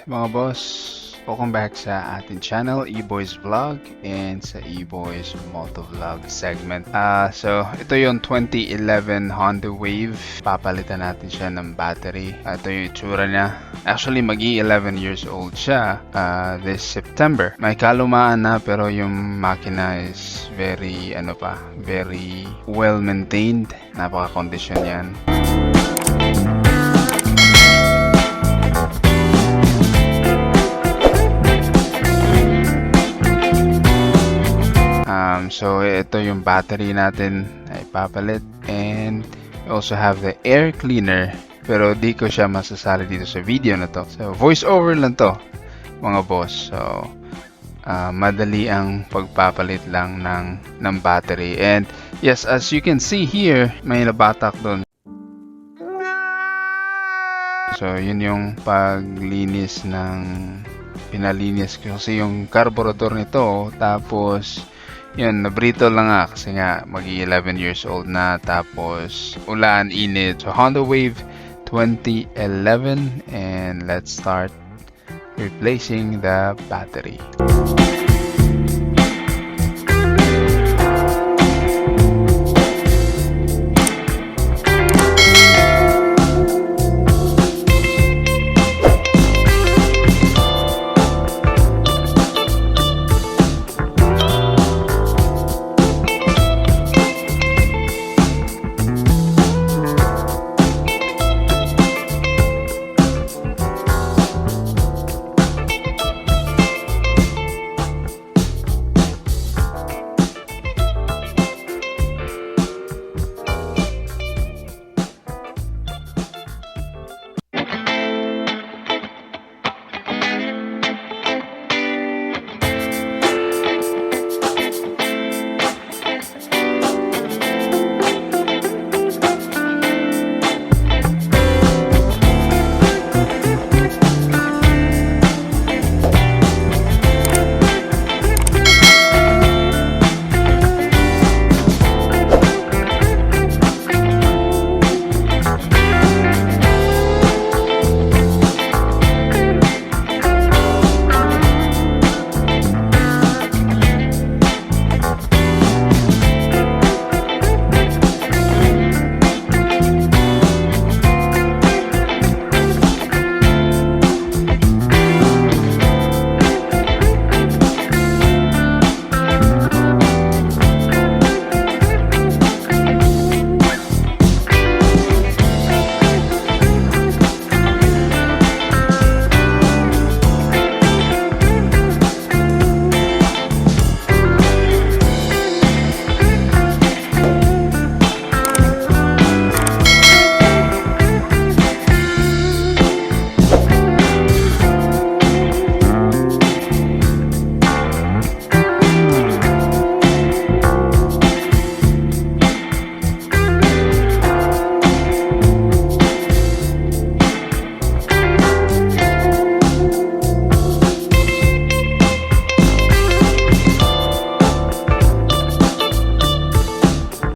Mga boss, welcome back sa ating channel, E-Boys Vlog and sa E-Boys Moto Vlog segment. So ito yung 2011 Honda Wave. Papalitan natin siya ng battery. Ito yung itsura niya. Actually, magi-11 years old siya this September. May kalumaan na pero yung makina is very very well maintained. Napaka-condition yan. So ito yung battery natin ay papalit, and we also have the air cleaner, pero di ko siya masasali dito sa video na to. So voice over lang to mga boss. So madali ang pagpapalit lang ng battery. And yes, as you can see here, may nabatak doon. So yun yung paglinis pinalinis ko kasi yung carburetor nito, tapos yun, nabrito lang nga kasi nga magi-11 years old na, tapos ulan, init. So Honda Wave 2011, and let's start replacing the battery.